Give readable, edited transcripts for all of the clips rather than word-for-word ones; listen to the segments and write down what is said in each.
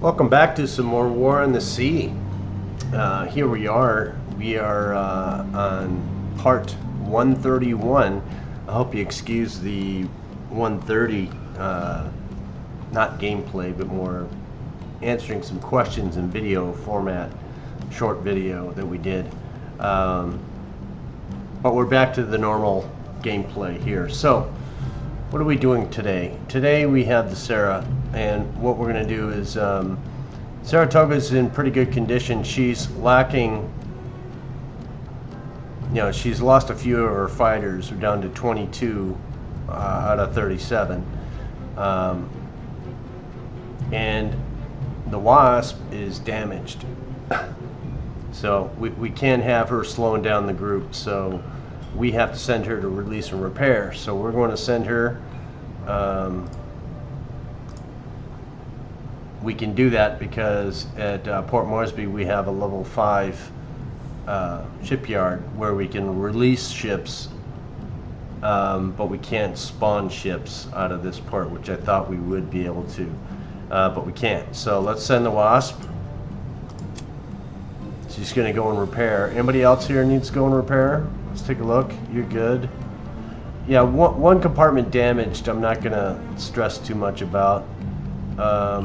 Welcome back to some more War on the Sea. Here we are. We are on part 131. I hope you excuse the 130, not gameplay, but more answering some questions in video format, short video that we did. But we're back to the normal gameplay here. So, what are we doing today? Today we have the Sarah, and what we're going to do is Saratoga's in pretty good condition. She's lacking, she's lost a few of her fighters. We're down to 22 out of 37. And the Wasp is damaged. So we can't have her slowing down the group, so we have to send her to release and repair. So we're going to send her. We can do that because at Port Moresby we have a level 5 shipyard where we can release ships, but we can't spawn ships out of this port, which I thought we would be able to, but we can't. So let's send the Wasp. She's going to go and repair. Anybody else here needs to go and repair? Let's take a look. You're good. Yeah, one compartment damaged. I'm not going to stress too much about.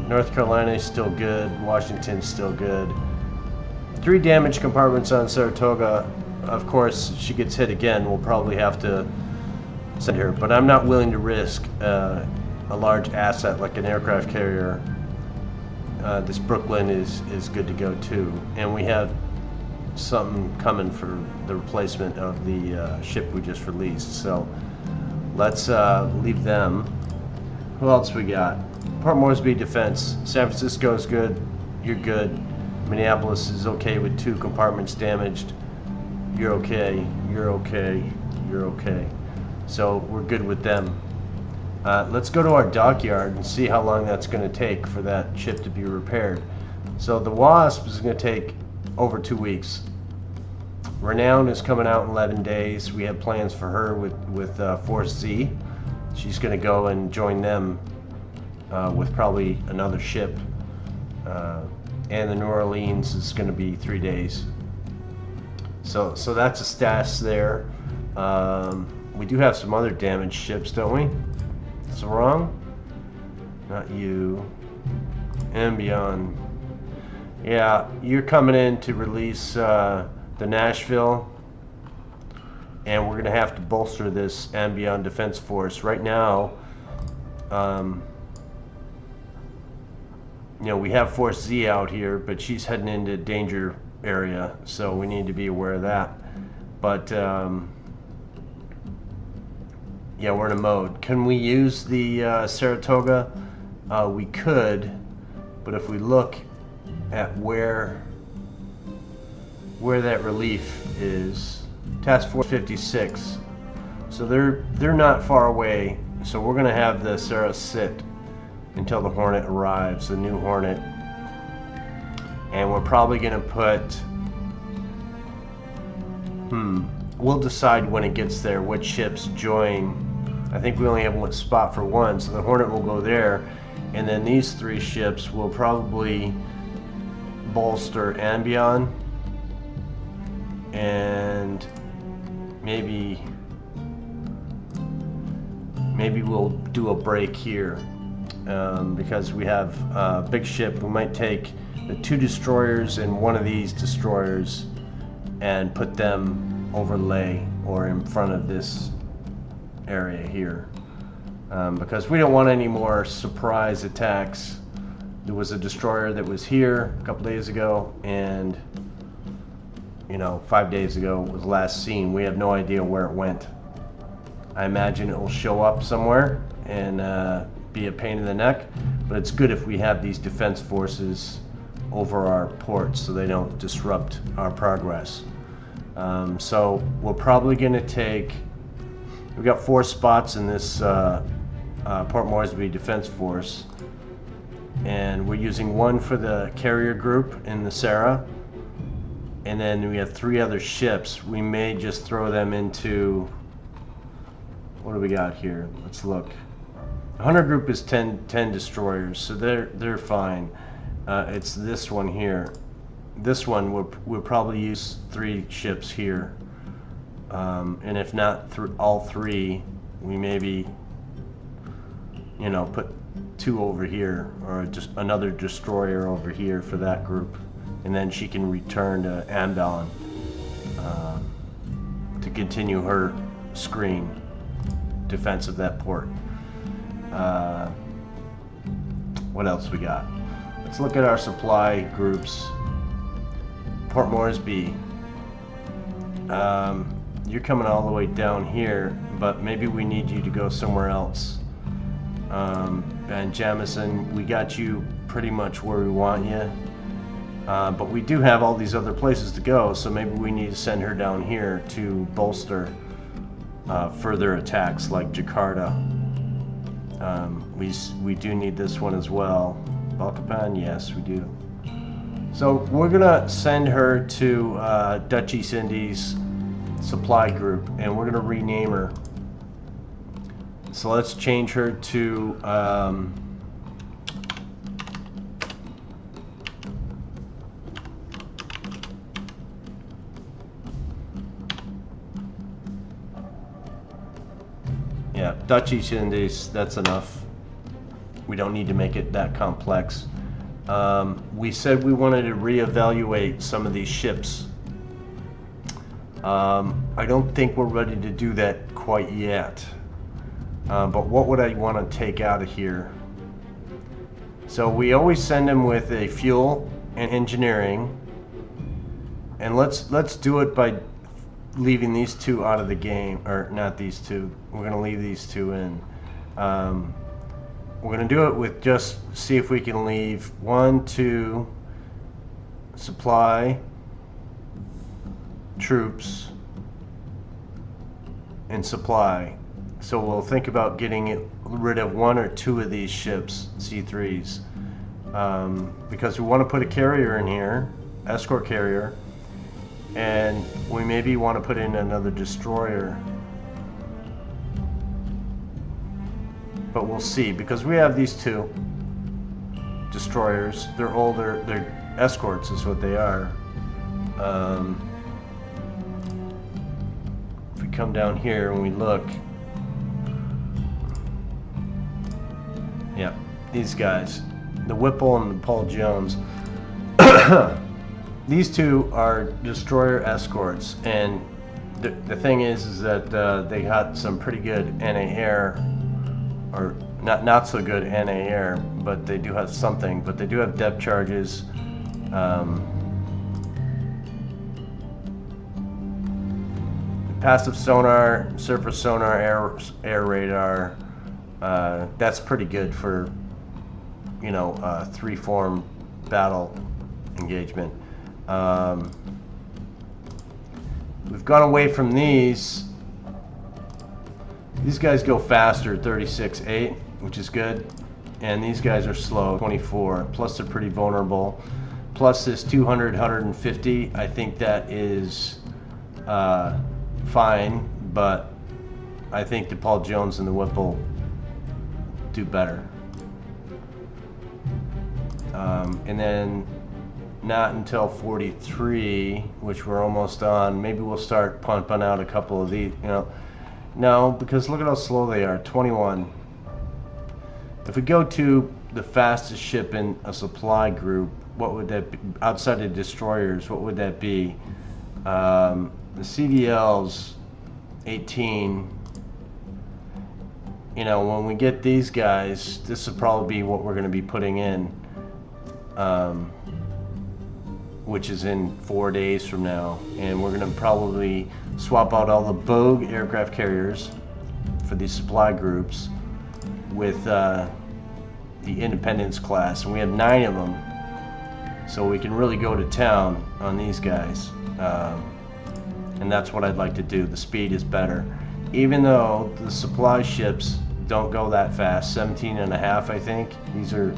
North Carolina is still good. Washington's still good. 3 damaged compartments on Saratoga. Of course, she gets hit again, we'll probably have to send her. But I'm not willing to risk a large asset like an aircraft carrier. This Brooklyn is good to go too. And we have something coming for the replacement of the ship we just released. So let's leave them. Who else we got? Port Moresby defense. San Francisco's good. You're good. Minneapolis is okay with 2 compartments damaged. You're okay. You're okay. You're okay. So we're good with them. Let's go to our dockyard and see how long that's going to take for that ship to be repaired. So the Wasp is going to take over 2 weeks. Renown is coming out in 11 days. We have plans for her with Force Z. She's going to go and join them with probably another ship. And the New Orleans is going to be 3 days. So that's a status there. We do have some other damaged ships, don't we? So wrong? Not you. And beyond. Yeah, you're coming in to release the Nashville, and we're going to have to bolster this Ambion Defense Force. Right now, we have Force Z out here, but she's heading into danger area, so we need to be aware of that. But, yeah, we're in a mode. Can we use the Saratoga? We could, but if we look at where that relief is, Task Force 56. So they're not far away. So we're gonna have the Sarah sit until the Hornet arrives, the new Hornet. And we're probably gonna put, we'll decide when it gets there which ships join. I think we only have one spot for one, so the Hornet will go there. And then these 3 ships will probably bolster Ambion, and maybe we'll do a break here because we have a big ship. We might take the 2 destroyers and one of these destroyers and put them overlay or in front of this area here because we don't want any more surprise attacks. There was a destroyer that was here a couple days ago, and 5 days ago was last seen. We have no idea where it went. I imagine it will show up somewhere and be a pain in the neck, but it's good if we have these defense forces over our ports so they don't disrupt our progress. So we're probably going to take, we've got 4 spots in this Port Moresby Defense Force, and we're using 1 for the carrier group in the Sarah, and then we have 3 other ships. We may just throw them into, what do we got here? Let's look. The Hunter group is 10 destroyers, so they're fine. It's this one here. This one we'll probably use 3 ships here, and if not all 3, we maybe, you know, put 2 over here, or just another destroyer over here for that group, and then she can return to Andalon to continue her screen defense of that port. What else we got? Let's look at our supply groups. Port Moresby. You're coming all the way down here, but maybe we need you to go somewhere else. And Jamison, we got you pretty much where we want you. But we do have all these other places to go, so maybe we need to send her down here to bolster further attacks like Jakarta. We do need this one as well. Balkapan, yes, we do. So we're gonna send her to Dutch East Indies supply group, and we're gonna rename her. So let's change her to yeah, Dutch East Indies, that's enough. We don't need to make it that complex. We said we wanted to reevaluate some of these ships. I don't think we're ready to do that quite yet. But what would I want to take out of here? So we always send them with a fuel and engineering, and let's do it by leaving these 2 out of the game, or not these 2. We're going to leave these 2 in. We're going to do it with just see if we can leave 1, 2 supply, troops, and supply. So we'll think about getting rid of 1 or 2 of these ships, C3s, because we want to put a carrier in here, escort carrier, and we maybe want to put in another destroyer. But we'll see, because we have these 2 destroyers. They're older, they're escorts is what they are. If we come down here and we look, yeah, these guys, the Whipple and the Paul Jones. These 2 are destroyer escorts, and the thing is that they got some pretty good NA air, or not so good NA air, but they do have something. But they do have depth charges. Passive sonar, surface sonar, air radar. That's pretty good for, you know, 3-form battle engagement. We've gone away from these. These guys go faster, 36.8, which is good. And these guys are slow, 24. Plus they're pretty vulnerable. Plus this 200, 150, I think that is fine, but I think the Paul Jones and the Whipple do better. And then not until 43, which we're almost on, maybe we'll start pumping out a couple of these, you know. No, because look at how slow they are, 21. If we go to the fastest ship in a supply group, what would that be? Outside of destroyers, what would that be? The CDL's 18. You know, when we get these guys, this will probably be what we're going to be putting in, which is in 4 days from now. And we're going to probably swap out all the Bogue aircraft carriers for these supply groups with the Independence class. And we have 9 of them. So we can really go to town on these guys. And that's what I'd like to do. The speed is better. Even though the supply ships don't go that fast, 17.5, I think. These are,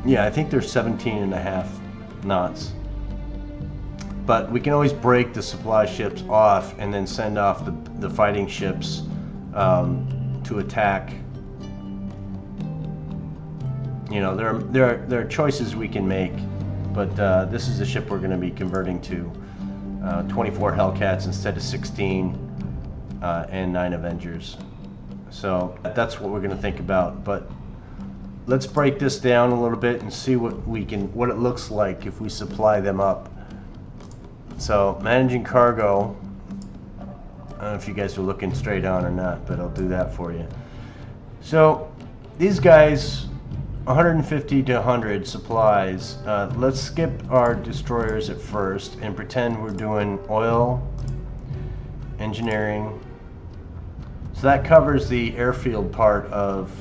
yeah, I think they're 17.5 knots. But we can always break the supply ships off and then send off the fighting ships to attack You know, there are choices we can make, but this is the ship we're going to be converting to 24 Hellcats instead of 16 and 9 Avengers. So that's what we're going to think about. But let's break this down a little bit and see what it looks like if we supply them up. So managing cargo. I don't know if you guys are looking straight on or not, but I'll do that for you. So these guys, 150 to 100 supplies. Let's skip our destroyers at first and pretend we're doing oil, engineering. So that covers the airfield part of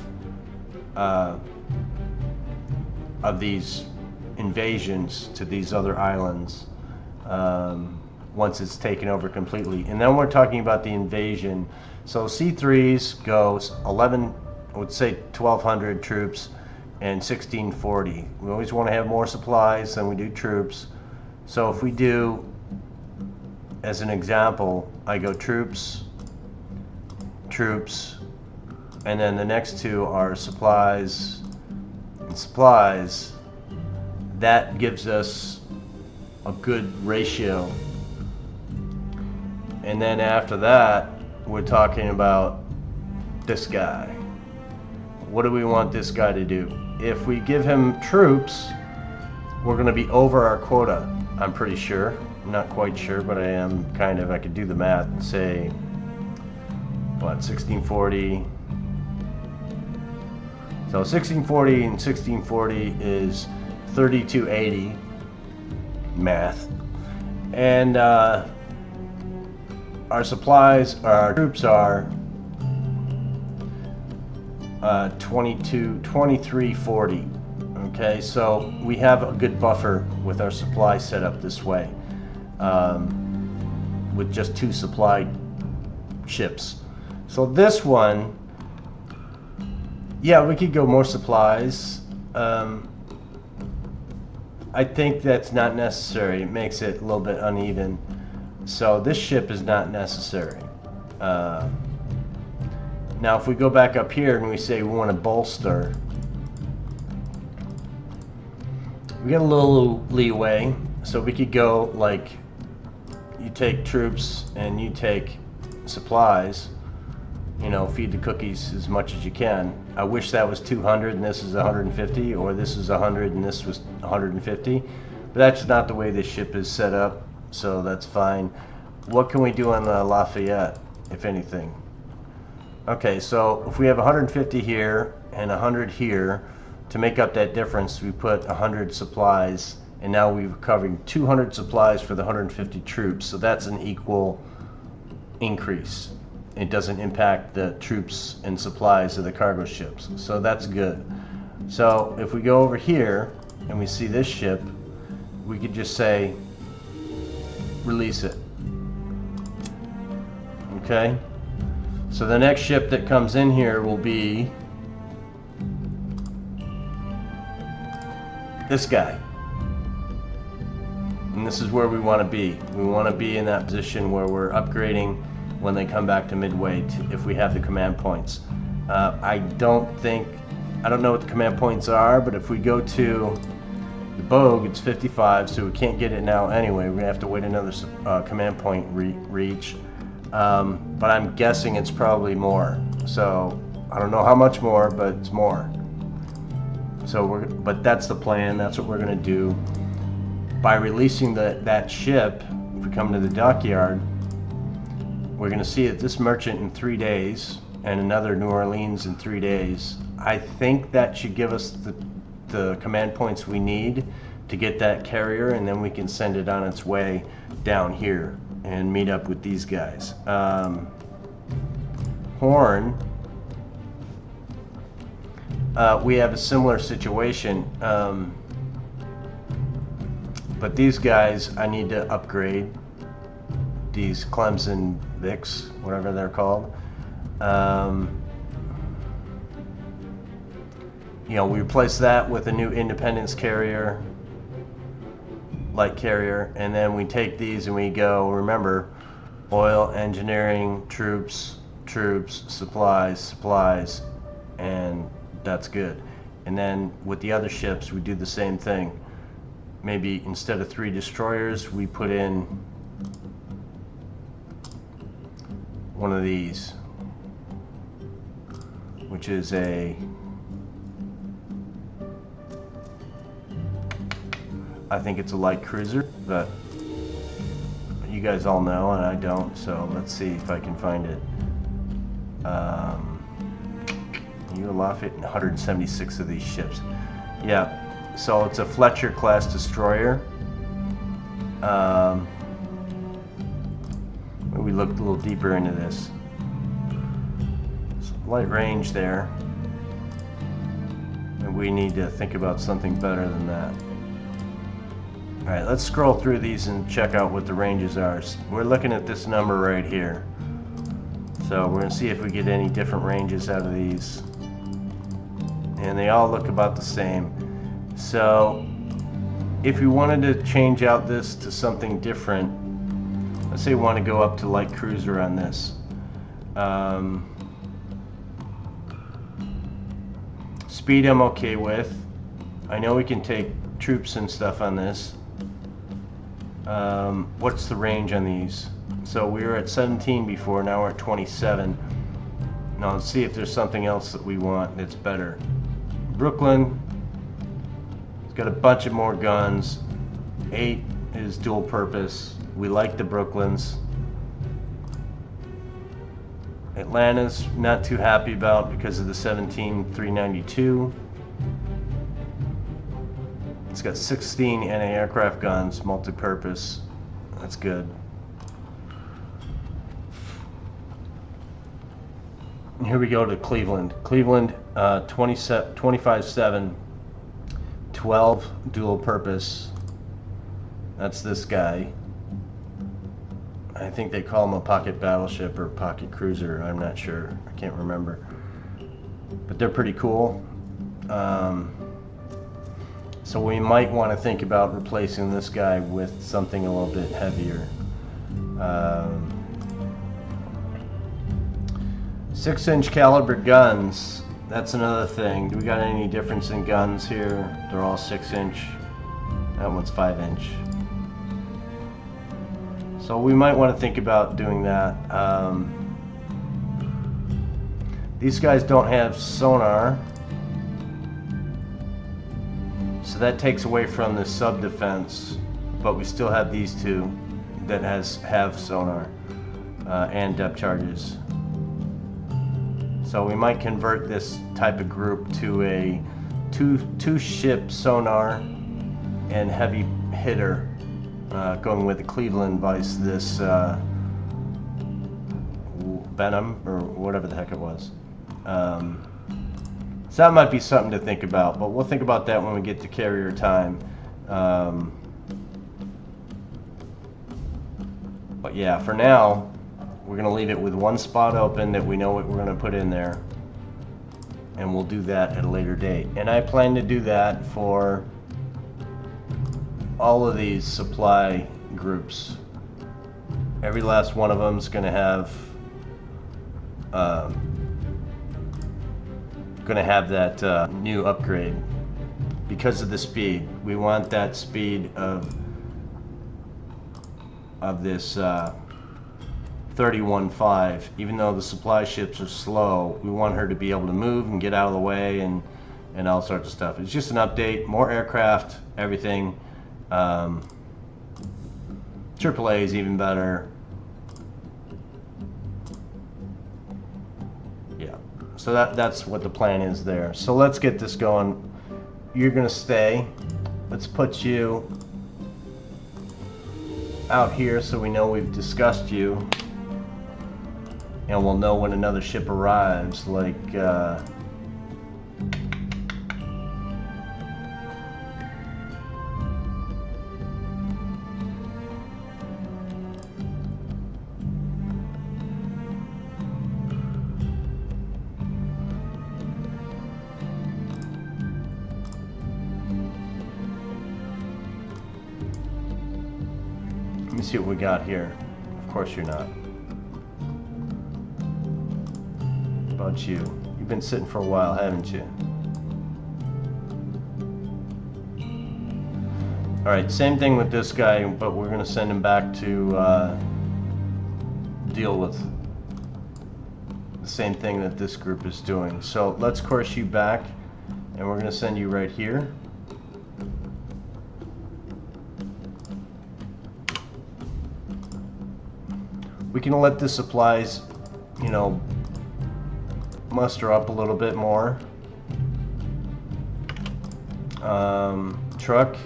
these invasions to these other islands once it's taken over completely. And then we're talking about the invasion. So C3s goes 11, I would say 1,200 troops and 1,640. We always want to have more supplies than we do troops. So if we do, as an example, I go troops, troops, and then the next two are supplies and supplies. That gives us a good ratio. And then after that, we're talking about this guy. What do we want this guy to do? If we give him troops, we're going to be over our quota, I'm pretty sure. I'm not quite sure, but I am kind of. I could do the math and say, what, 1640. So 1640 and 1640 is 3280 math. And our supplies, our troops are 2340. Okay, so we have a good buffer with our supply set up this way, with just 2 supply ships. So this one, yeah, we could go more supplies. I think that's not necessary. It makes it a little bit uneven. So this ship is not necessary. Now if we go back up here and we say we want to bolster, we get a little leeway. So we could go like, you take troops and you take supplies, you know, feed the cookies as much as you can. I wish that was 200 and this is 150, or this is 100 and this was 150, but that's not the way this ship is set up, so that's fine. What can we do on the Lafayette, if anything? Okay, so if we have 150 here and 100 here, to make up that difference, we put 100 supplies, and now we're covering 200 supplies for the 150 troops, so that's an equal increase. It doesn't impact the troops and supplies of the cargo ships, so that's good. So if we go over here and we see this ship, we could just say release it. Okay, so the next ship that comes in here will be this guy, and this is where we want to be. We want to be in that position where we're upgrading when they come back to midway, if we have the command points. I don't know what the command points are, but if we go to the Bogue, it's 55, so we can't get it now anyway. We're gonna have to wait another command point reach. But I'm guessing it's probably more. So I don't know how much more, but it's more. So but that's the plan. That's what we're gonna do. By releasing that ship, if we come to the dockyard, we're going to see that this merchant in 3 days and another New Orleans in 3 days. I think that should give us the command points we need to get that carrier, and then we can send it on its way down here and meet up with these guys. Horn, we have a similar situation, but these guys I need to upgrade. These Clemson Vics, whatever they're called. You know, we replace that with a new Independence carrier, light carrier, and then we take these and we go, remember, oil, engineering, troops, supplies, and that's good. And then with the other ships, we do the same thing. Maybe instead of 3 destroyers, we put in one of these, which is I think it's a light cruiser, but you guys all know and I don't, so let's see if I can find it. You allow it in 176 of these ships. Yeah, so it's a Fletcher class destroyer. We looked a little deeper into this. Some light range there, and we need to think about something better than that. Alright, let's scroll through these and check out what the ranges are. We're looking at this number right here. So we're going to see if we get any different ranges out of these. And they all look about the same. So if we wanted to change out this to something different, let's say we want to go up to light cruiser on this. Speed I'm okay with. I know we can take troops and stuff on this. What's the range on these? So we were at 17 before, now we're at 27. Now let's see if there's something else that we want that's better. Brooklyn, it's got a bunch of more guns. 8 is dual purpose. We like the Brooklyns. Atlanta's not too happy about because of the 17-392. It's got 16 anti-aircraft guns, multi-purpose. That's good. And here we go to Cleveland. Cleveland, 25-7, 12 dual purpose. That's this guy. I think they call him a pocket battleship or pocket cruiser. I'm not sure. I can't remember. But they're pretty cool. So we might want to think about replacing this guy with something a little bit heavier. 6-inch caliber guns. That's another thing. Do we got any difference in guns here? They're all 6-inch. That one's 5-inch. So we might want to think about doing that. These guys don't have sonar, so that takes away from the sub defense, but we still have these two that have sonar and depth charges. So we might convert this type of group to a two ship sonar and heavy hitter, going with the Cleveland vice this Venom or whatever the heck it was. So that might be something to think about, but we'll think about that when we get to carrier time. But yeah, for now, we're going to leave it with one spot open that we know what we're going to put in there, and we'll do that at a later date. And I plan to do that for all of these supply groups. Every last one of them is going to have that new upgrade because of the speed. We want that speed of this 31.5. Even though the supply ships are slow, we want her to be able to move and get out of the way and all sorts of stuff. It's just an update, more aircraft, everything. AAA is even better. Yeah, so that's what the plan is there. So let's get this going. You're gonna stay. Let's put you out here so we know we've discussed you, and we'll know when another ship arrives, like let me see what we got here. Of course you're not. About you. You've been sitting for a while, haven't you? Alright, same thing with this guy, but we're going to send him back to deal with the same thing that this group is doing. So let's course you back, and we're going to send you right here. We can let the supplies, you know, muster up a little bit more. Truck.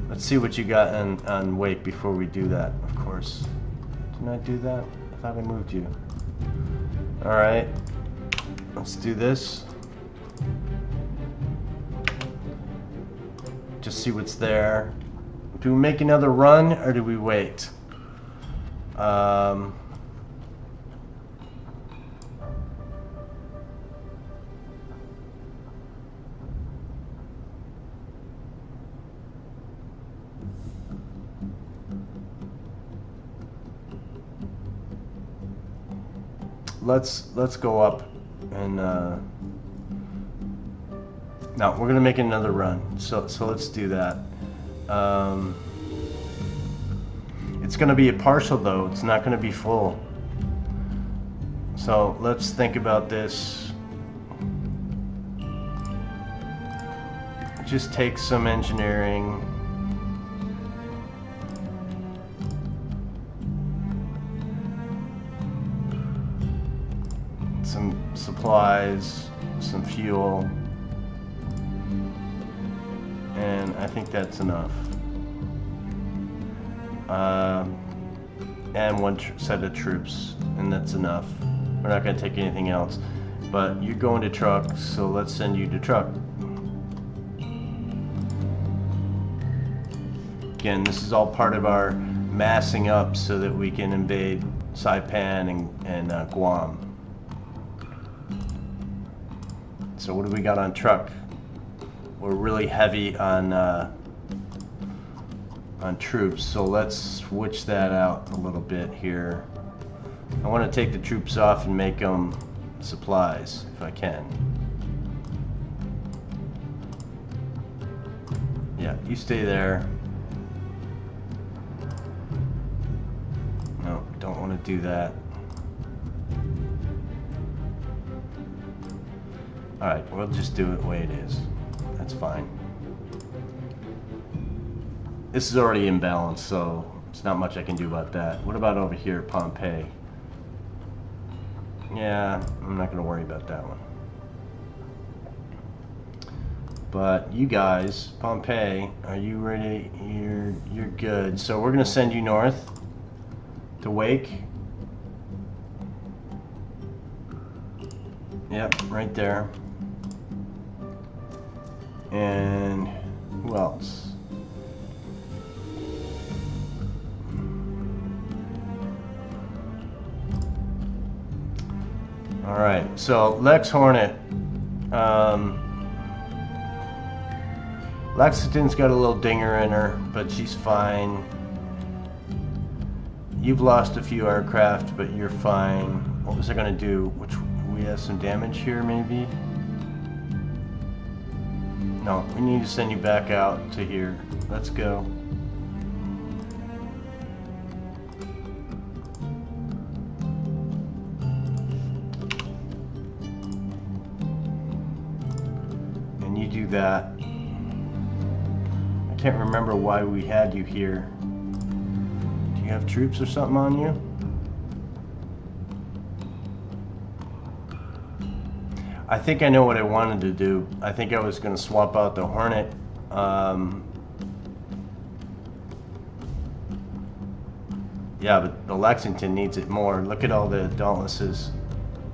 Let's see what you got on wake before we do that, of course. Didn't I do that? I thought I moved you. Alright. Let's do this. Just see what's there. Do we make another run or do we wait? Let's go up and no, we're gonna make another run. So let's do that. It's gonna be a partial though. It's not gonna be full. So let's think about this. Just take some engineering. Some supplies, some fuel, and I think that's enough. And one set of troops, and that's enough. We're not going to take anything else. But you're going to truck, so let's send you to truck. Again, this is all part of our massing up so that we can invade Saipan and Guam. So what do we got on truck? We're really heavy on troops, so let's switch that out a little bit here. I want to take the troops off and make them supplies if I can. Yeah, you stay there. No, don't want to do that. Alright, we'll just do it the way it is. That's fine. This is already imbalanced, so there's not much I can do about that. What about over here, Pompeii? Yeah, I'm not going to worry about that one. But you guys, Pompeii, are you ready? You're good. So we're going to send you north to Wake. Yep, right there. And who else? Alright, so Lex Hornet. Lexington's got a little dinger in her, but she's fine. You've lost a few aircraft, but you're fine. What was I going to do? We have some damage here, maybe? No, we need to send you back out to here. Let's go. And you do that. I can't remember why we had you here. Do you have troops or something on you? I think I know what I wanted to do. I think I was going to swap out the Hornet. Yeah, but the Lexington needs it more. Look at all the Dauntlesses.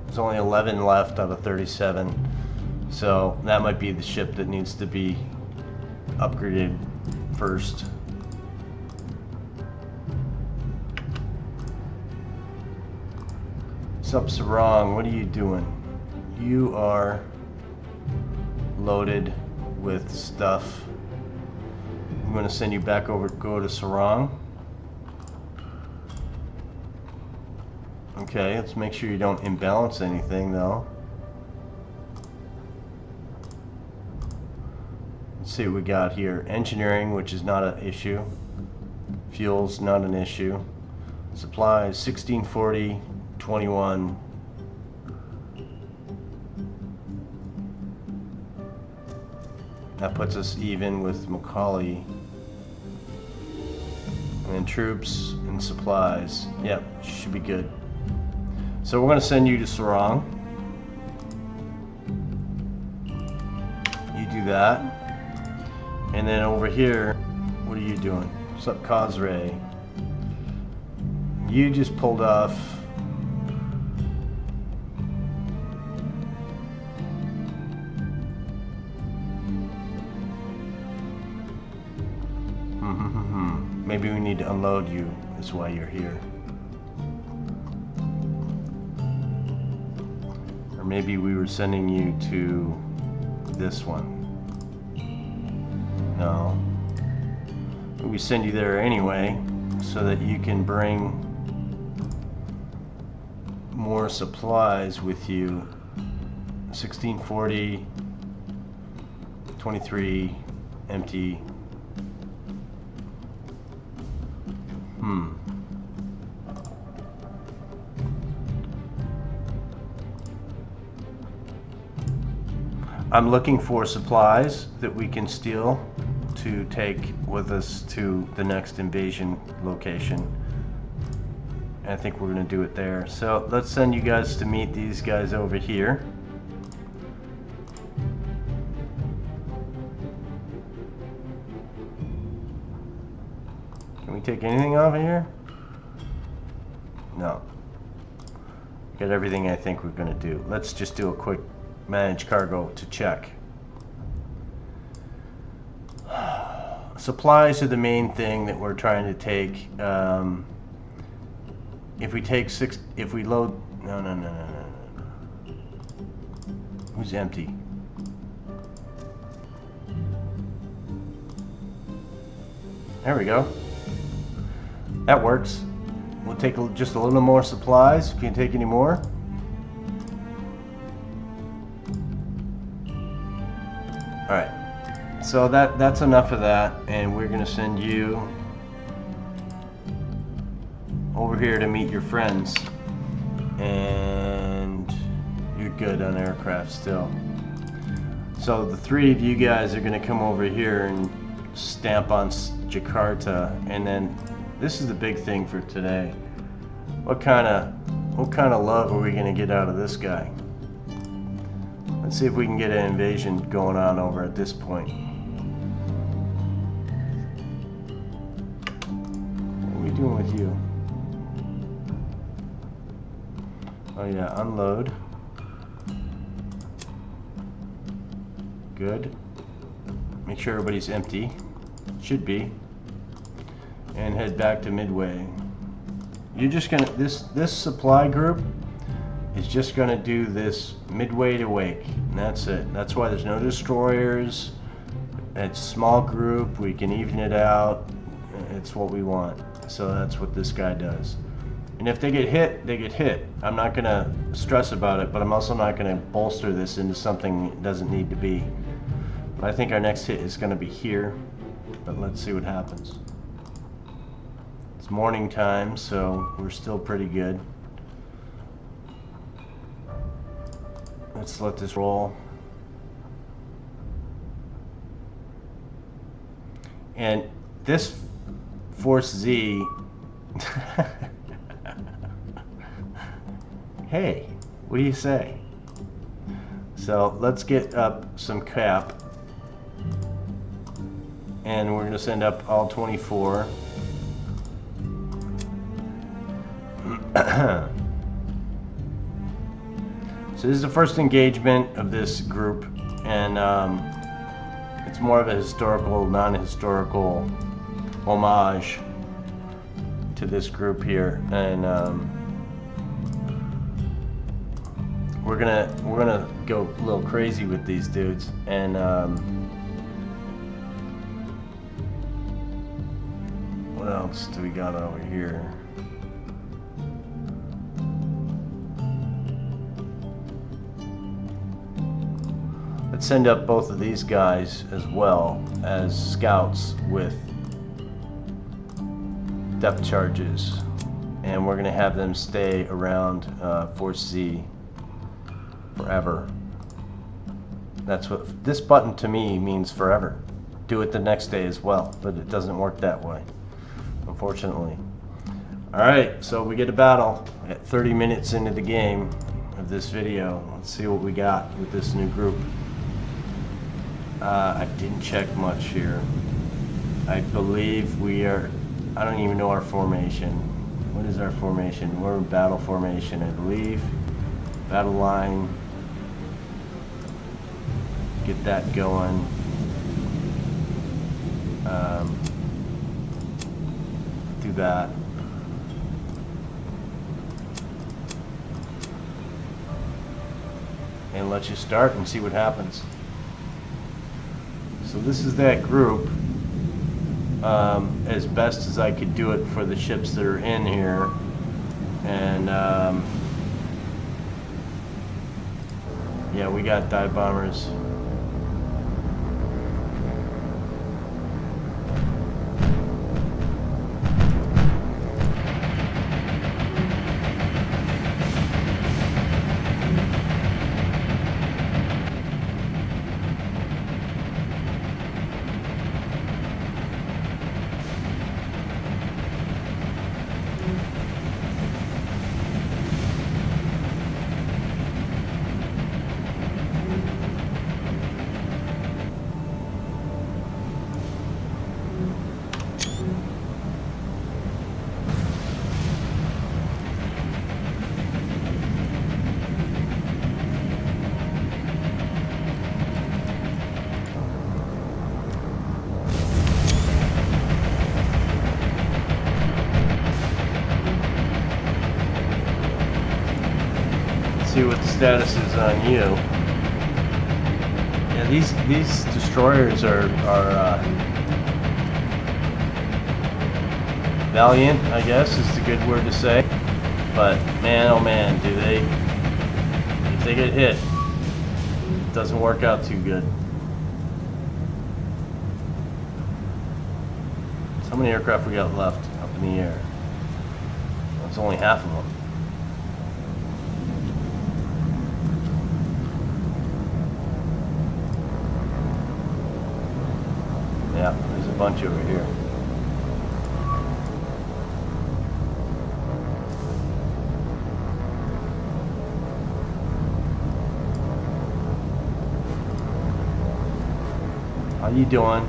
There's only 11 left out of 37. So that might be the ship that needs to be upgraded first. Sup, Sarong, what are you doing? You are loaded with stuff. I'm going to send you back over, go to Sarong. Okay, let's make sure you don't imbalance anything though. Let's see what we got here. Engineering, which is not an issue. Fuels, not an issue. Supplies, 1640, 21. That puts us even with Macaulay. And then troops and supplies. Yep, should be good. So we're going to send you to Sarong. You do that. And then over here, what are you doing? What's up, Cosray? You just pulled off maybe we need to unload you, is why you're here. Or maybe we were sending you to this one. No. We send you there anyway, so that you can bring more supplies with you. 1640, 23, empty. I'm looking for supplies that we can steal to take with us to the next invasion location. I think we're going to do it there. So let's send you guys to meet these guys over here. Can we take anything off of here? No. Got everything I think we're going to do. Let's just do a quick manage cargo to check. Supplies are the main thing that we're trying to take. If we take if we load, no. Who's empty? There we go. That works. We'll take just a little more supplies. Can you take any more? All right. So that's enough of that, and we're gonna send you over here to meet your friends. And you're good on aircraft still. So the three of you guys are gonna come over here and stamp on Jakarta, and then this is the big thing for today. What kind of love are we gonna get out of this guy? Let's see if we can get an invasion going on over at this point. What are we doing with you? Oh yeah, unload. Good. Make sure everybody's empty. Should be. And head back to Midway. You're just gonna, this supply group is just gonna do this Midway to Wake, and that's it. That's why there's no destroyers. It's a small group, we can even it out. It's what we want. So that's what this guy does. And if they get hit, they get hit. I'm not gonna stress about it, but I'm also not gonna bolster this into something it doesn't need to be. But I think our next hit is gonna be here, but let's see what happens. It's morning time, so we're still pretty good. Let's let this roll. And this Force Z, hey, what do you say? So let's get up some cap, and we're going to send up all 24. So this is the first engagement of this group, and it's more of a historical, non-historical homage to this group here, and we're gonna go a little crazy with these dudes, and what else do we got over here? Let's send up both of these guys as well as scouts with depth charges, and we're gonna have them stay around Force Z forever. That's what this button to me means, forever. Do it the next day as well, but it doesn't work that way, unfortunately. Alright, so we get a battle at 30 minutes into the game of this video. Let's see what we got with this new group. I didn't check much here. I believe we are, I don't even know our formation. What is our formation? We're in battle formation, I believe. Battle line. Get that going. Do that. And let you start and see what happens. So this is that group, as best as I could do it for the ships that are in here. And yeah, we got dive bombers. See what the status is on you. Yeah, these destroyers are valiant, I guess is the good word to say. But man, oh man, do they? If they get hit, it doesn't work out too good. So how many aircraft we got left up in the air? That's only half of them. Yeah, there's a bunch over here. How you doing?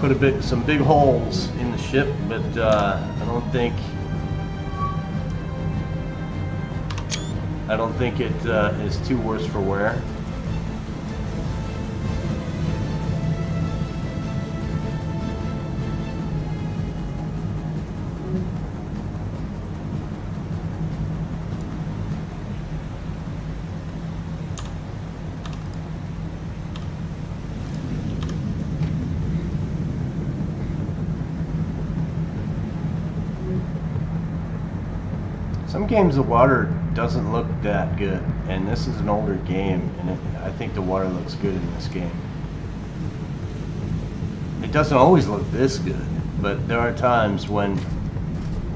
Put some big holes in the ship, but I don't think it is too worse for wear. Some games the water doesn't look that good, and this is an older game, and I think the water looks good in this game. It doesn't always look this good, but there are times when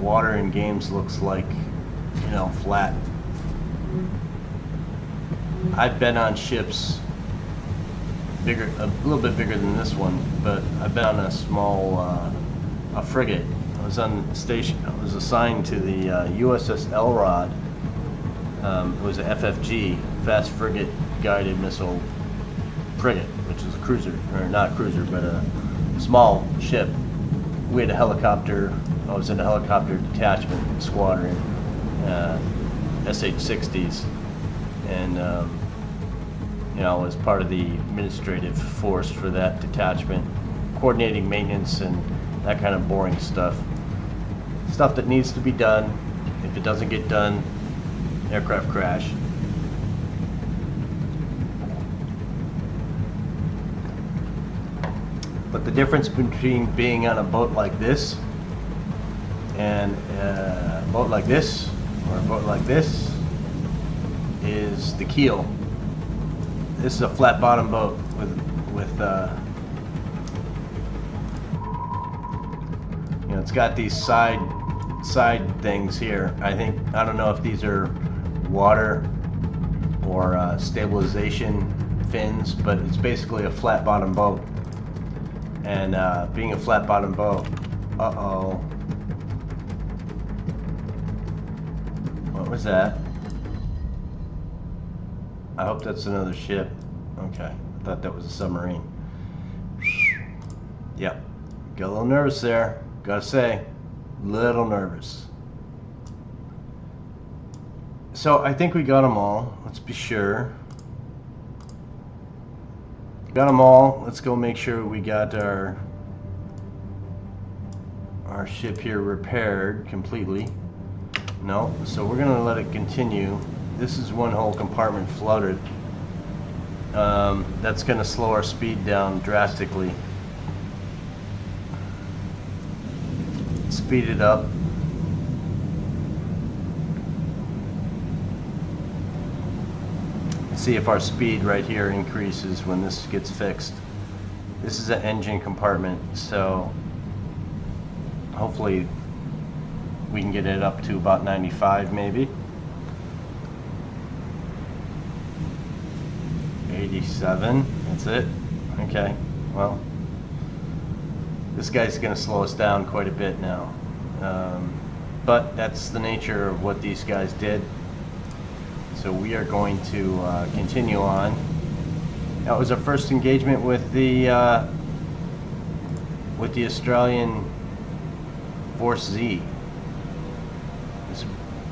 water in games looks like, you know, flat. I've been on ships bigger, a little bit bigger than this one, but I've been on a small a frigate. I was on station. I was assigned to the USS Elrod. It was a FFG, fast frigate guided missile frigate, which is a cruiser, or not a cruiser, but a small ship. We had a helicopter. I was in a helicopter detachment squadron, SH-60s, and you know, I was part of the administrative force for that detachment, coordinating maintenance and that kind of boring stuff. Stuff that needs to be done. If it doesn't get done, aircraft crash. But the difference between being on a boat like this and a boat like this, or a boat like this, is is the keel. This is a flat bottom boat with you know, it's got these side things here. I don't know if these are water or stabilization fins, but it's basically a flat bottom boat. And being a flat bottom boat, what was that? I hope that's another ship. Okay, I thought that was a submarine. Yep, got a little nervous there. Gotta say, little nervous. So I think we got them all. Let's be sure. Got them all. Let's go make sure we got our ship here repaired completely. No, so we're gonna let it continue. This is one whole compartment flooded. That's gonna slow our speed down drastically. Speed it up. See if our speed right here increases when this gets fixed. This is an engine compartment, so hopefully we can get it up to about 95 maybe. 87, that's it. Okay, well, this guy's going to slow us down quite a bit now. But that's the nature of what these guys did. So we are going to continue on. That was our first engagement with the Australian Force Z.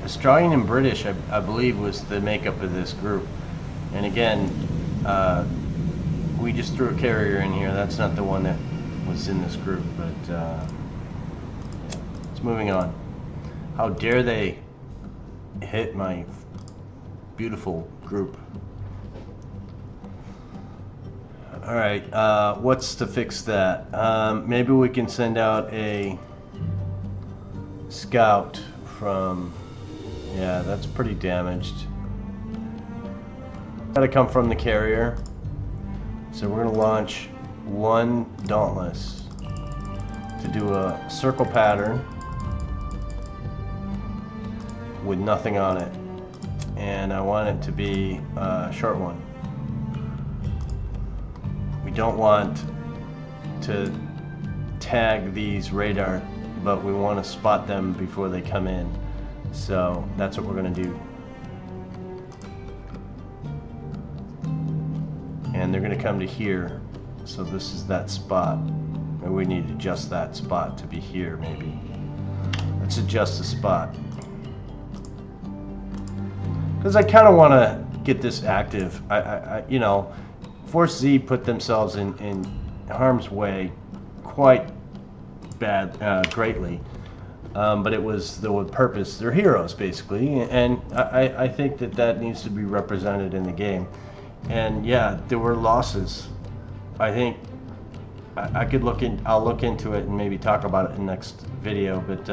Australian and British, I believe, was the makeup of this group. And again, we just threw a carrier in here. That's not the one that was in this group, but it's moving on. How dare they hit my beautiful group. Alright, what's to fix that? Maybe we can send out a scout from... Yeah, that's pretty damaged. Gotta come from the carrier. So we're gonna launch one Dauntless to do a circle pattern with nothing on it. And I want it to be a short one. We don't want to tag these radar, but we want to spot them before they come in. So that's what we're going to do. And they're going to come to here. So this is that spot. Maybe we need to adjust that spot to be here maybe. Let's adjust the spot. Because I kind of want to get this active. You know, Force Z put themselves in harm's way quite greatly. But it was with purpose. They're heroes, basically. And I think that needs to be represented in the game. And yeah, there were losses. I think I could I'll look into it and maybe talk about it in the next video. But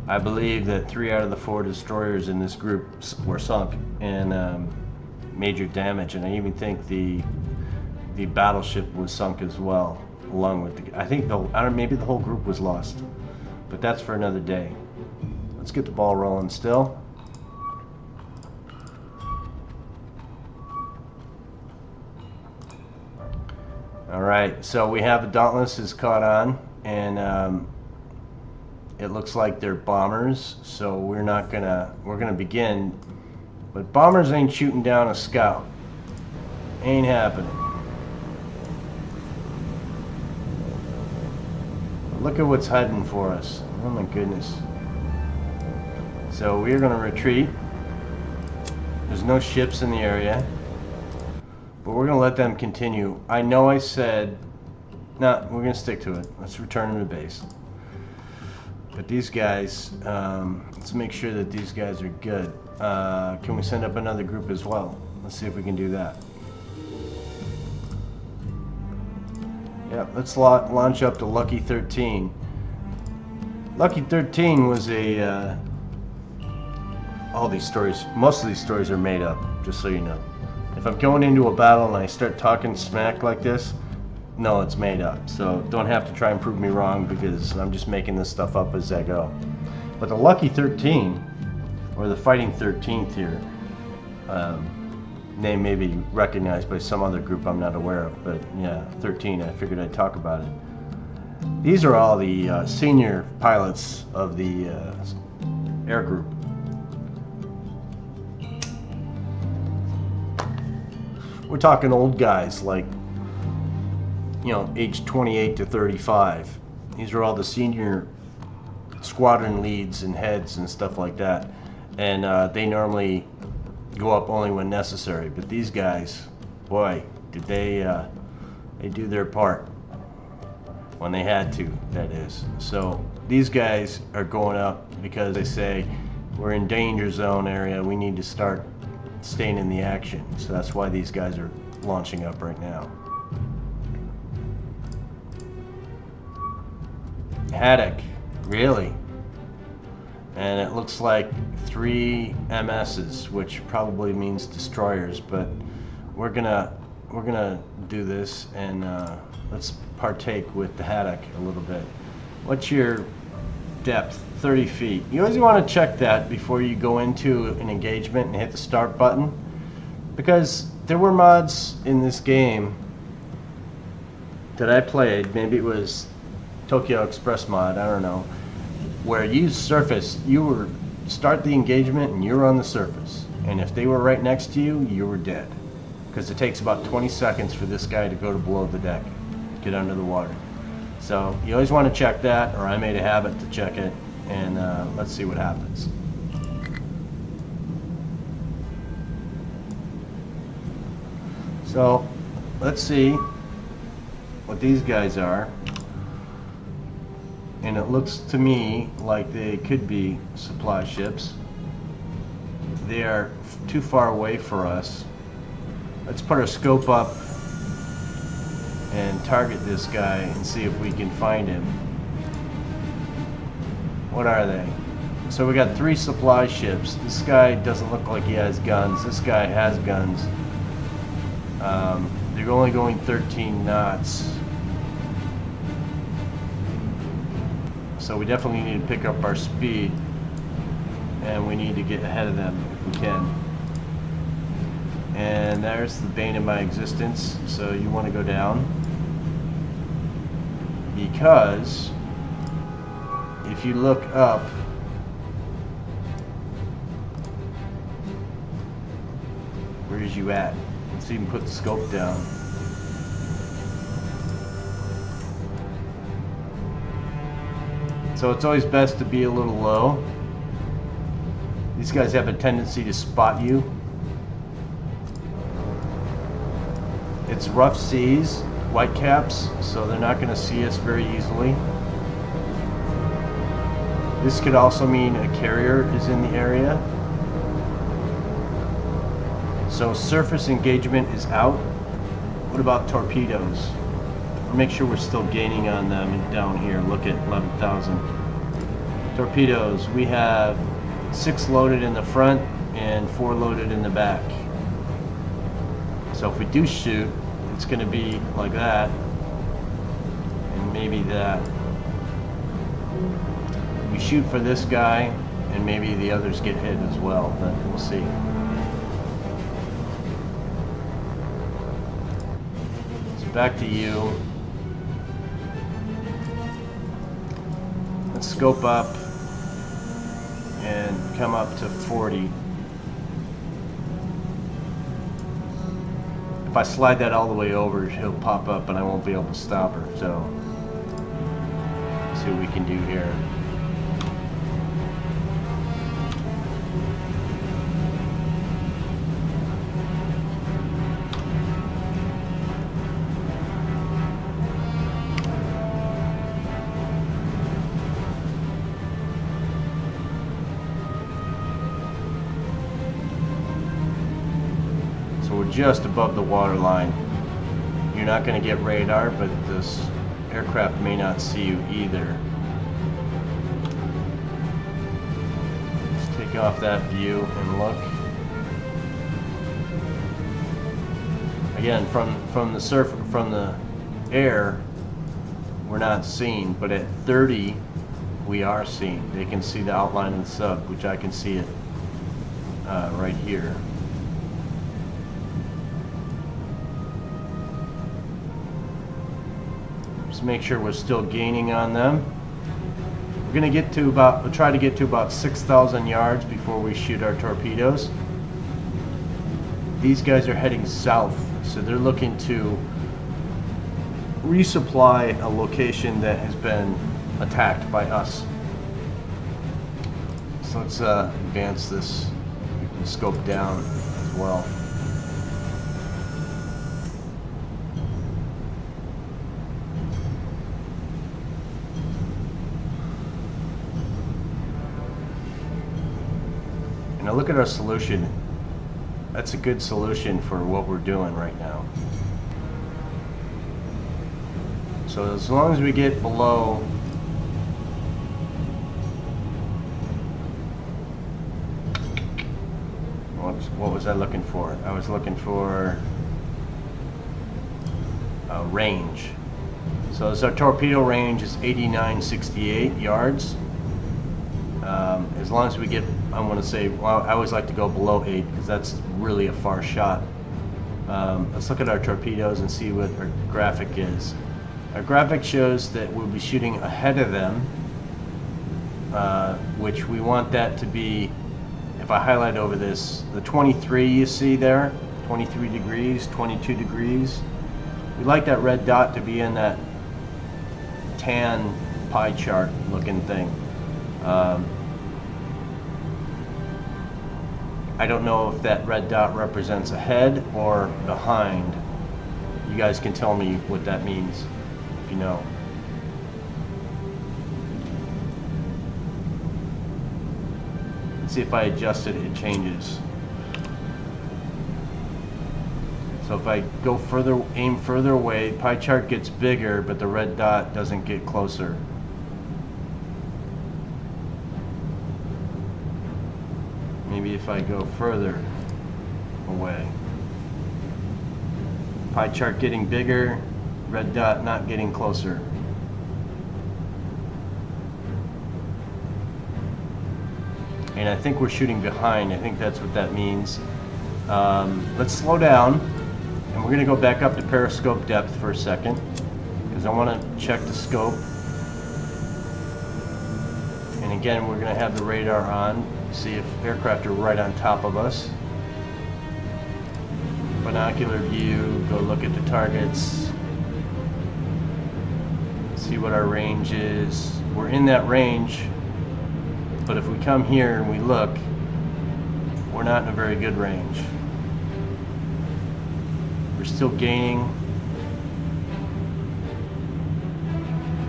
I believe that 3 out of the 4 destroyers in this group were sunk and major damage, and I even think the battleship was sunk as well, along with the. I think maybe the whole group was lost, but that's for another day. Let's get the ball rolling still. All right, so we have the Dauntless is caught on, and it looks like they're bombers, so we're gonna begin, but bombers ain't shooting down a scout. Ain't happening. Look at what's heading for us. Oh my goodness. So we're gonna retreat. There's no ships in the area, but we're gonna let them continue. I know I said, no, we're gonna stick to it. Let's return them to base. But these guys, let's make sure that these guys are good. Can we send up another group as well? Let's see if we can do that. Yeah, let's launch up to Lucky 13. Lucky 13 was a all these stories, most of these stories are made up, just so you know. If I'm going into a battle and I start talking smack like this, no, it's made up. So don't have to try and prove me wrong, because I'm just making this stuff up as I go. But the Lucky 13, or the Fighting 13th here, name may be recognized by some other group I'm not aware of, but yeah, 13, I figured I'd talk about it. These are all the senior pilots of the air group. We're talking old guys, like, you know, age 28 to 35. These are all the senior squadron leads and heads and stuff like that. And they normally go up only when necessary. But these guys, boy, did they do their part when they had to, that is. So these guys are going up because they say, we're in danger zone area, we need to start staying in the action. So that's why these guys are launching up right now. Haddock, really? And it looks like 3 MSs, which probably means destroyers, but we're gonna do this, and let's partake with the Haddock a little bit. What's your depth? 30 feet. You always want to check that before you go into an engagement and hit the start button, because there were mods in this game that I played, maybe it was Tokyo Express mod, I don't know, where you start the engagement and you're on the surface, and if they were right next to you, you were dead, because it takes about 20 seconds for this guy to go to below the deck, get under the water. So you always want to check that, or I made a habit to check it, and let's see what happens. So let's see what these guys are. And it looks to me like they could be supply ships. They are too far away for us. Let's put our scope up and target this guy and see if we can find him. What are they? So we got 3 supply ships. This guy doesn't look like he has guns. This guy has guns. They're only going 13 knots. So we definitely need to pick up our speed, and we need to get ahead of them if we can. And there's the bane of my existence. So you want to go down, because if you look up, where's you at? Let's even put the scope down. So it's always best to be a little low. These guys have a tendency to spot you. It's rough seas, whitecaps, so they're not going to see us very easily. This could also mean a carrier is in the area. So surface engagement is out. What about torpedoes? Make sure we're still gaining on them down here. Look at 11,000. Torpedoes, we have 6 loaded in the front and 4 loaded in the back. So if we do shoot, it's going to be like that, and maybe that. We shoot for this guy, and maybe the others get hit as well, but we'll see. So back to you. Let's scope up and come up to 40. If I slide that all the way over, he'll pop up and I won't be able to stop her. So let's see what we can do here. Just above the water line. You're not going to get radar, but this aircraft may not see you either. Let's take off that view and look. Again, from the air, we're not seen, but at 30, we are seen. They can see the outline of the sub, which I can see it right here. Just make sure we're still gaining on them. We're gonna get to we'll try to get to about 6,000 yards before we shoot our torpedoes. These guys are heading south, so they're looking to resupply a location that has been attacked by us. So let's advance this. We can scope down as well. And now look at our solution. That's a good solution for what we're doing right now. So as long as we get below what was I looking for? I was looking for range. So as our torpedo range is 8968 yards. As long as we get, I want to say, well, I always like to go below 8 because that's really a far shot. Let's look at our torpedoes and see what our graphic is. Our graphic shows that we'll be shooting ahead of them, which we want that to be, if I highlight over this, the 23 you see there, 23 degrees, 22 degrees. We like that red dot to be in that tan pie chart looking thing. I don't know if that red dot represents ahead or behind. You guys can tell me what that means, if you know. Let's see if I adjust it, it changes. So if I go further, aim further away, pie chart gets bigger, but the red dot doesn't get closer. Maybe if I go further away. Pie chart getting bigger, red dot not getting closer. And I think we're shooting behind. I think that's what that means. Let's slow down, and we're going to go back up to periscope depth for a second, because I want to check the scope. And again, we're going to have the radar on, see if aircraft are right on top of us. Binocular view, go look at the targets, see what our range is. We're in that range, but if we come here and we look, we're not in a very good range. We're still gaining,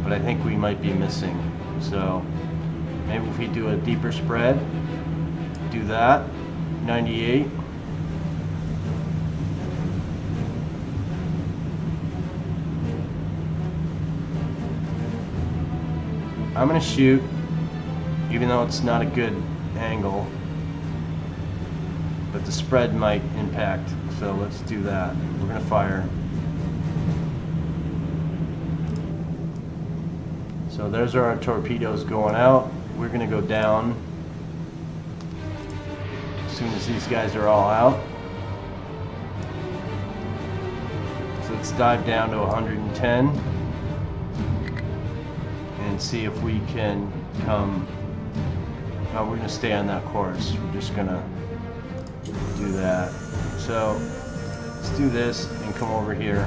but I think we might be missing. So maybe if we do a deeper spread, do that, 98. I'm going to shoot, even though it's not a good angle, but the spread might impact, so let's do that. We're going to fire. So there's our torpedoes going out. We're going to go down as soon as these guys are all out. So let's dive down to 110 and see if we can come. No, we're going to stay on that course. We're just going to do that. So let's do this and come over here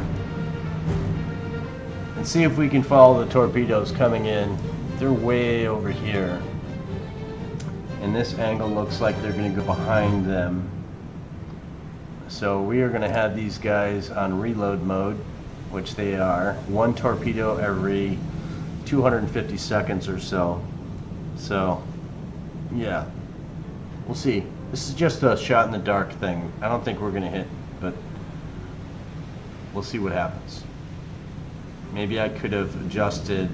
and see if we can follow the torpedoes coming in. They're way over here, and this angle looks like they're going to go behind them. So we are going to have these guys on reload mode, which they are. One torpedo every 250 seconds or so. So yeah, we'll see. This is just a shot in the dark thing. I don't think we're going to hit, but we'll see what happens. Maybe I could have adjusted.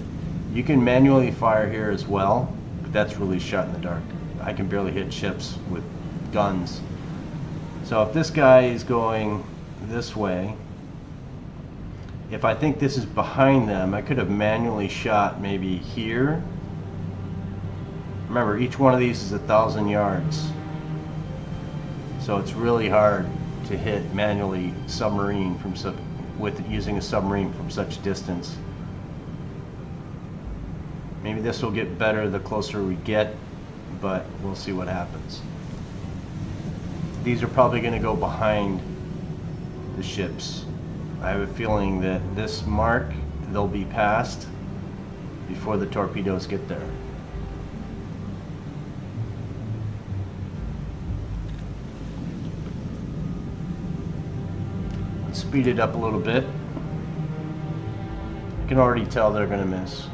You can manually fire here as well, but that's really shot in the dark. I can barely hit ships with guns. So if this guy is going this way, if I think this is behind them, I could have manually shot maybe here. Remember, each one of these is 1,000 yards. So it's really hard to hit manually submarine from using a submarine from such distance. Maybe this will get better the closer we get, but we'll see what happens. These are probably going to go behind the ships. I have a feeling that this mark, they'll be passed before the torpedoes get there. Let's speed it up a little bit. I can already tell they're going to miss.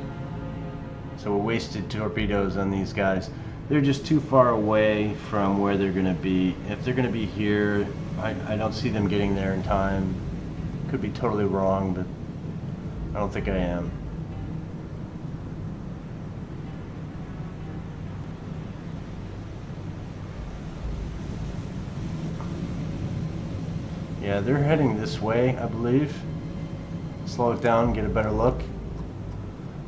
So we wasted torpedoes on these guys. They're just too far away from where they're going to be. If they're going to be here, I don't see them getting there in time. Could be totally wrong, but I don't think I am. Yeah, they're heading this way, I believe. Slow it down, get a better look.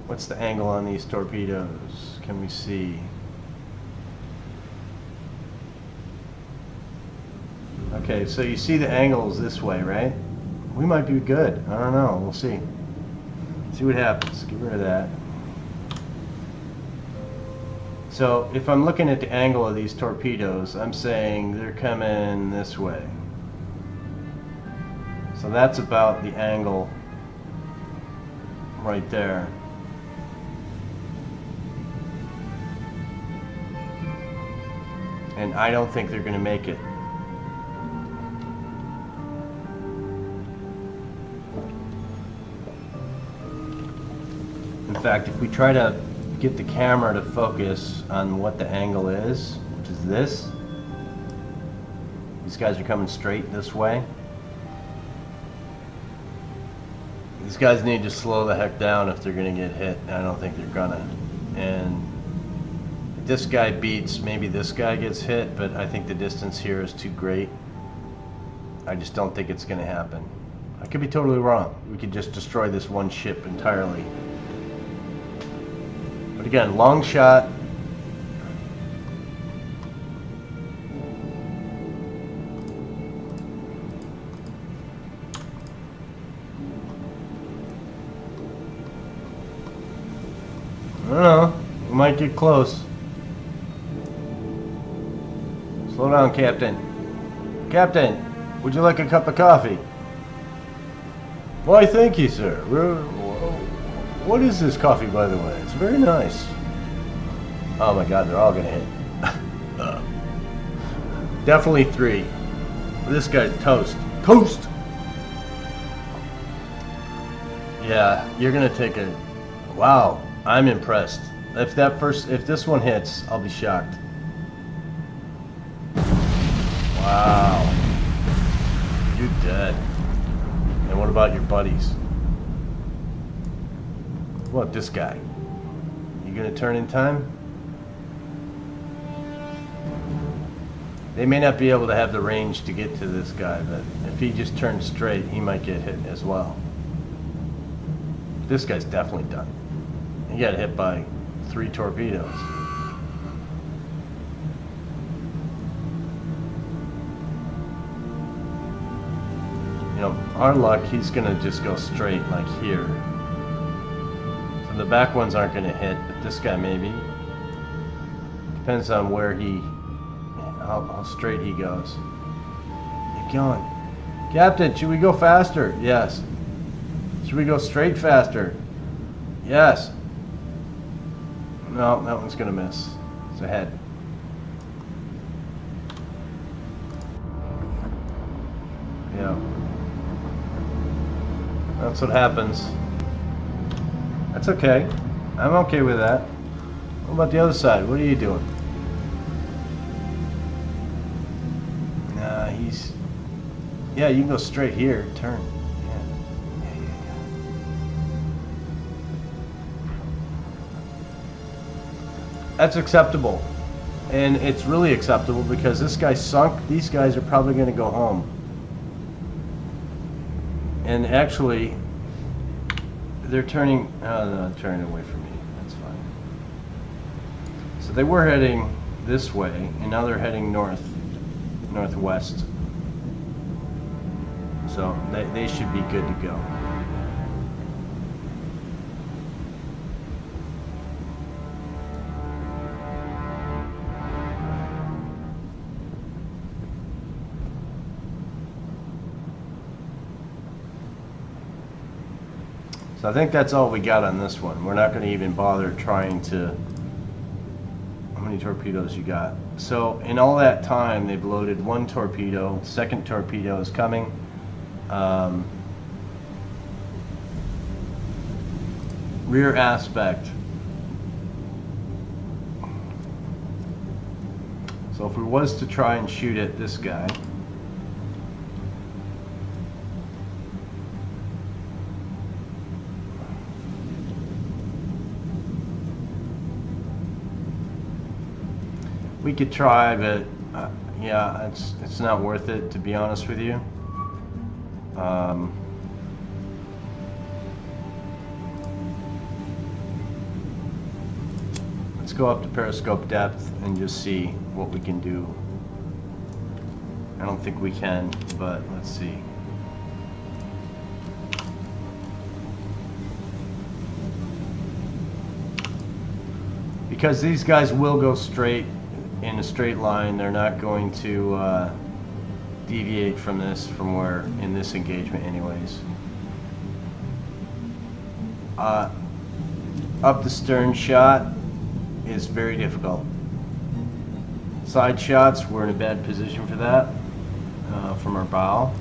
What's the angle on these torpedoes? Can we see? Okay, so you see the angles this way, right? We might be good. I don't know. We'll see. See what happens. Get rid of that. So if I'm looking at the angle of these torpedoes, I'm saying they're coming this way. So that's about the angle right there. And I don't think they're going to make it. In fact, if we try to get the camera to focus on what the angle is, which is this, these guys are coming straight this way. These guys need to slow the heck down if they're going to get hit. I don't think they're gonna. And this guy beats, maybe this guy gets hit, but I think the distance here is too great. I just don't think it's going to happen. I could be totally wrong. We could just destroy this one ship entirely. But again, long shot. I don't know. We might get close. Slow down, Captain. Captain, would you like a cup of coffee? Why, thank you, sir. What is this coffee, by the way? It's very nice. Oh my God, they're all gonna hit. Definitely 3. This guy's toast. Toast! Yeah, you're gonna take a... Wow, I'm impressed. If this one hits, I'll be shocked. Wow. You're dead. And what about your buddies? What about this guy? You gonna turn in time? They may not be able to have the range to get to this guy, but if he just turns straight, he might get hit as well. This guy's definitely done. He got hit by 3 torpedoes. You know, our luck, he's gonna just go straight like here. So the back ones aren't gonna hit, but this guy maybe. Depends on where how straight he goes. Keep going. Captain, should we go faster? Yes. Should we go straight faster? Yes. No, that one's gonna miss. It's ahead. Yeah. That's what happens. That's okay. I'm okay with that. What about the other side? What are you doing? Nah, he's... Yeah, you can go straight here. Turn. Yeah. That's acceptable. And it's really acceptable because this guy sunk. These guys are probably going to go home. And actually, they're turning. Oh, no, they're turning away from me. That's fine. So they were heading this way, and now they're heading northwest. So they should be good to go. So I think that's all we got on this one. We're not going to even bother trying to... How many torpedoes you got? So in all that time, they've loaded one torpedo. Second torpedo is coming. Rear aspect. So if we was to try and shoot at this guy... We could try, but yeah, it's not worth it, to be honest with you. Let's go up to periscope depth and just see what we can do. I don't think we can, but let's see. Because these guys will go straight in a straight line. They're not going to deviate from this, from where in this engagement anyways. Up the stern shot is very difficult. Side shots, we're in a bad position for that from our bow.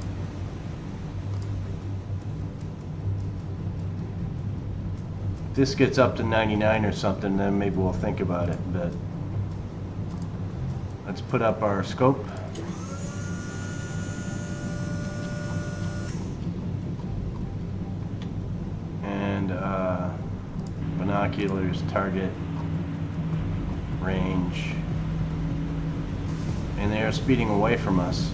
If this gets up to 99 or something, then maybe we'll think about it, but let's put up our scope. And binoculars, target, range. And they are speeding away from us.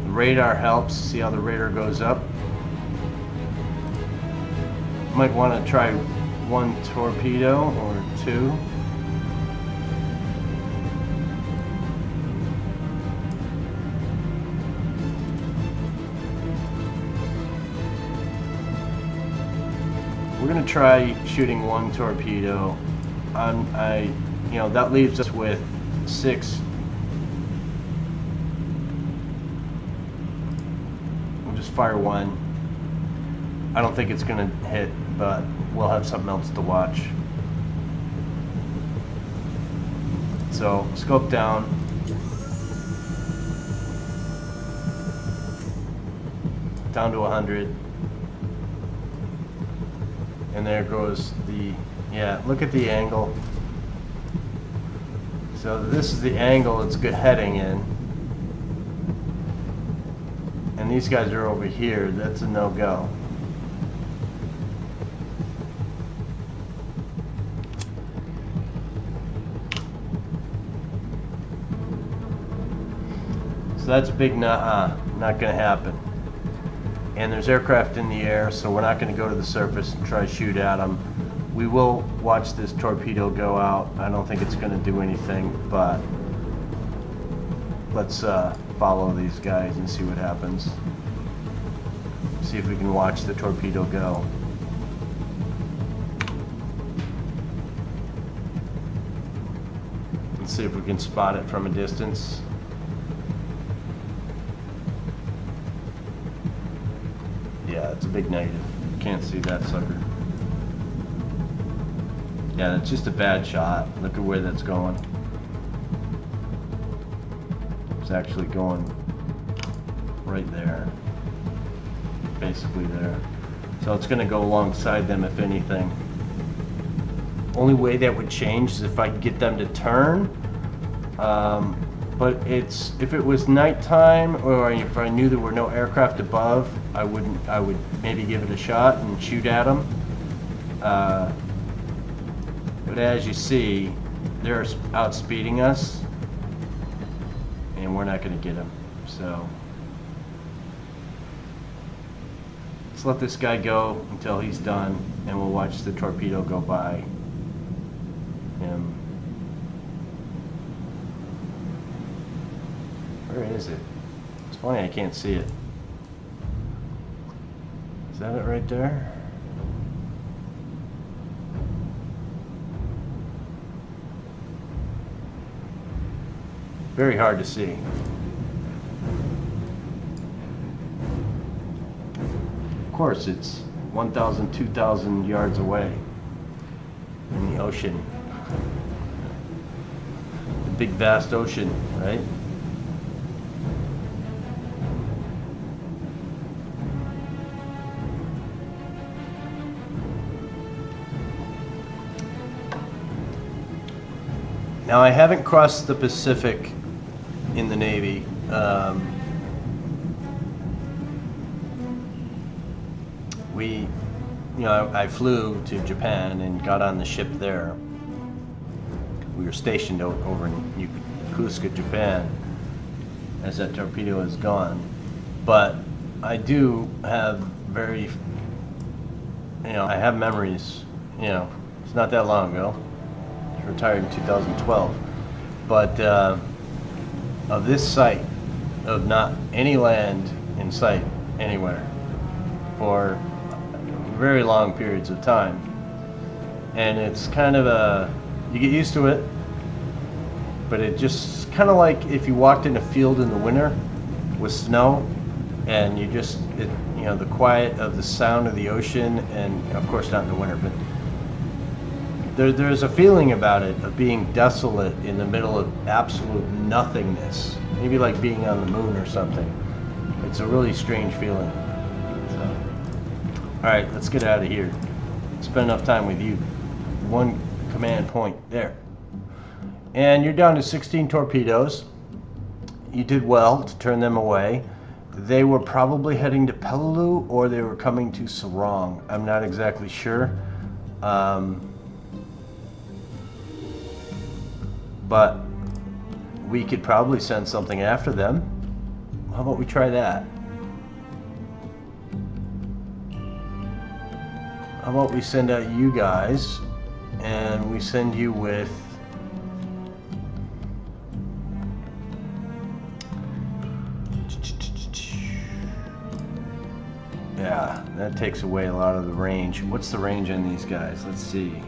The radar helps. See how the radar goes up? Might want to try one torpedo or two. We're gonna try shooting one torpedo. You know, that leaves us with 6. We'll just fire one. I don't think it's gonna hit, but we'll have something else to watch. So, scope down. Down to 100. And there goes the, yeah, look at the angle. So this is the angle it's good heading in. And these guys are over here. That's a no-go. So that's a big not gonna happen. And there's aircraft in the air, so we're not gonna go to the surface and try to shoot at them. We will watch this torpedo go out. I don't think it's gonna do anything, but let's follow these guys and see what happens. See if we can watch the torpedo go. Let's see if we can spot it from a distance. Yeah, it's a big negative. Can't see that sucker. Yeah, it's just a bad shot. Look at where that's going. It's actually going right there. Basically there. So it's going to go alongside them if anything. Only way that would change is if I could get them to turn. But if it was nighttime, or if I knew there were no aircraft above, I would maybe give it a shot and shoot at them. But as you see, they're outspeeding us, and we're not going to get them. So let's let this guy go until he's done, and we'll watch the torpedo go by him. Where is it? It's funny I can't see it. Is that it right there? Very hard to see. Of course, it's 1,000, 2,000 yards away in the ocean. The big vast ocean, right? Now, I haven't crossed the Pacific in the Navy. I flew to Japan and got on the ship there. We were stationed over in Yokosuka, Japan, as that torpedo is gone. But I do have I have memories. It's not that long ago. I retired in 2012. But of this site, of not any land in sight anywhere for very long periods of time. And it's kind of you get used to it, but it just kind of like if you walked in a field in the winter with snow, and you just, the quiet of the sound of the ocean, and of course not in the winter, but there's a feeling about it of being desolate in the middle of absolute nothingness. Maybe like being on the moon or something. It's a really strange feeling. So, all right, let's get out of here. Spend enough time with you. One command point there. And you're down to 16 torpedoes. You did well to turn them away. They were probably heading to Peleliu, or they were coming to Sarong. I'm not exactly sure. But we could probably send something after them. How about we try that? How about we send out you guys, and we send you with yeah, that takes away a lot of the range. What's the range on these guys? Let's see.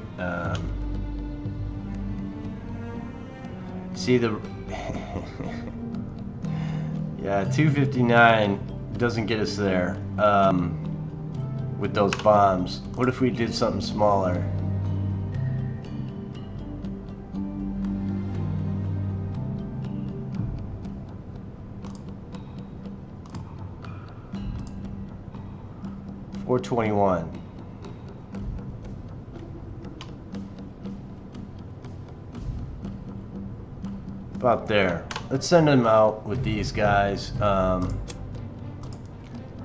See the yeah, 259 doesn't get us there with those bombs. What if we did something smaller? .421. About there. Let's send them out with these guys.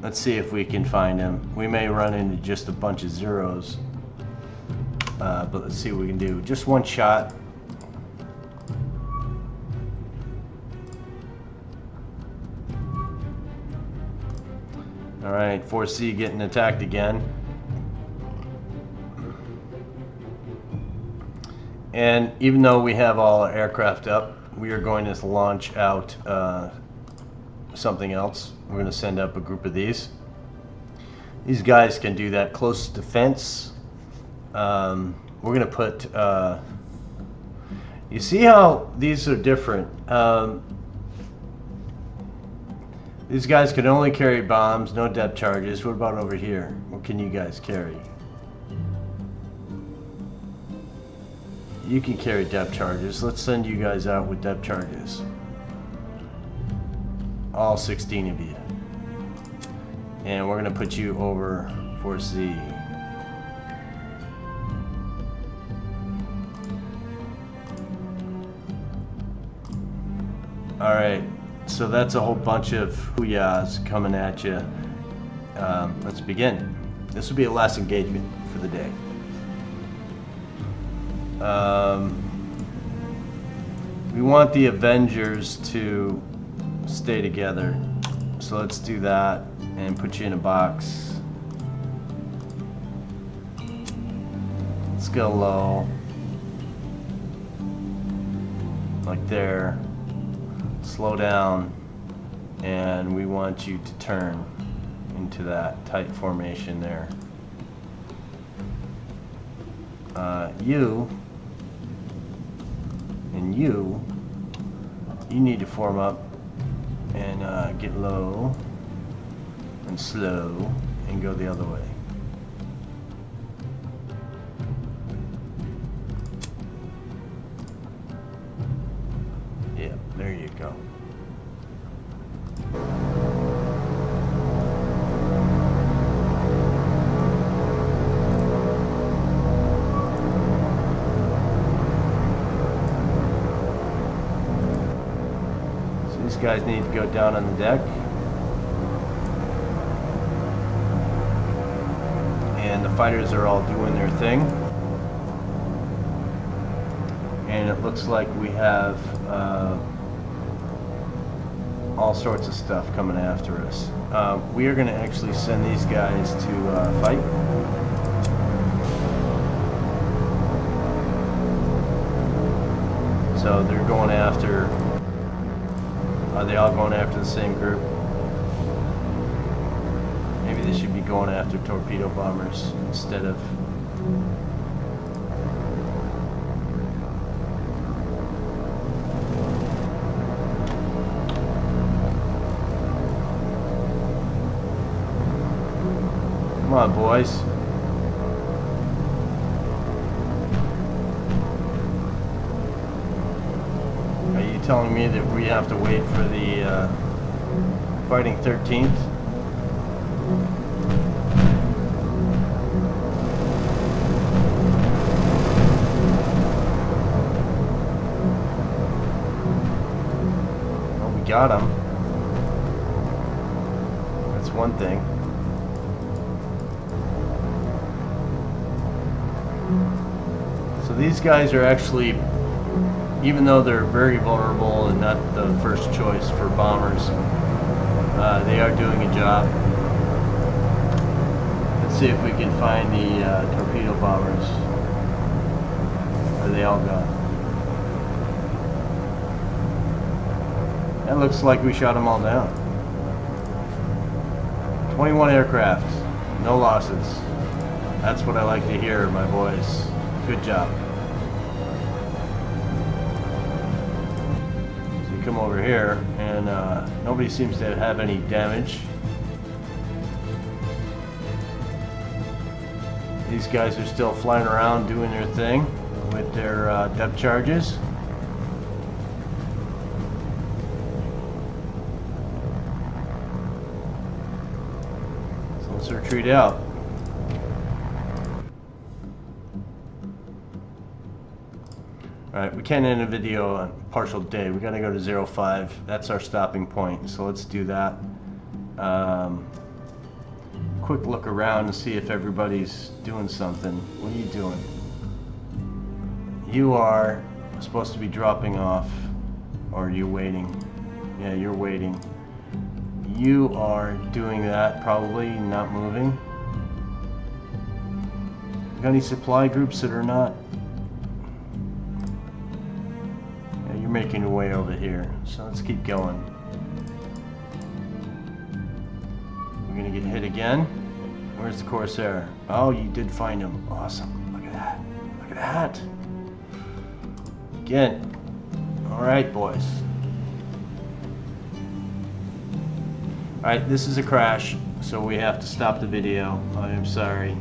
Let's see if we can find him. We may run into just a bunch of zeros, but let's see what we can do. Just one shot. All right, 4C getting attacked again. And even though we have all our aircraft up, we are going to launch out something else. We're going to send up a group of these. These guys can do that close defense. We're going to put, you see how these are different. These guys can only carry bombs, no depth charges. What about over here? What can you guys carry? You can carry depth charges. Let's send you guys out with depth charges. All 16 of you. And we're going to put you over 4C. Alright, so that's a whole bunch of Huyas coming at you. Let's begin. This will be a last engagement for the day. We want the Avengers to stay together. So let's do that and put you in a box. Let's go low. Like there. Slow down. And we want you to turn into that tight formation there. You and you need to form up and get low and slow and go the other way. Yeah, there you go. These guys need to go down on the deck. And the fighters are all doing their thing. And it looks like we have all sorts of stuff coming after us. We are going to actually send these guys to fight. So they're going after... Are they all going after the same group? Maybe they should be going after torpedo bombers instead of... Come on, boys. Are you telling me that we have to wait for the fighting 13th? Well, we got him. That's one thing. So these guys are actually, even though they're very vulnerable and not the first choice for bombers, they are doing a job. Let's see if we can find the torpedo bombers. Are they all gone? That looks like we shot them all down. 21 aircraft, no losses. That's what I like to hear, my boys. Good job. So you come over here, and nobody seems to have any damage. These guys are still flying around doing their thing with their depth charges. So let's retreat out. Alright, we can't end a video on partial day. We gotta go to 05. That's our stopping point. So let's do that. Quick look around to see if everybody's doing something. What are you doing? You are supposed to be dropping off. Or are you waiting? Yeah, you're waiting. You are doing that, probably not moving. Got any supply groups that are not? Making your way over here, so let's keep going. We're gonna get hit again. Where's the Corsair? Oh, you did find him. Awesome. Look at that. Look at that. Again. Alright, boys. Alright, this is a crash, so we have to stop the video. I am sorry.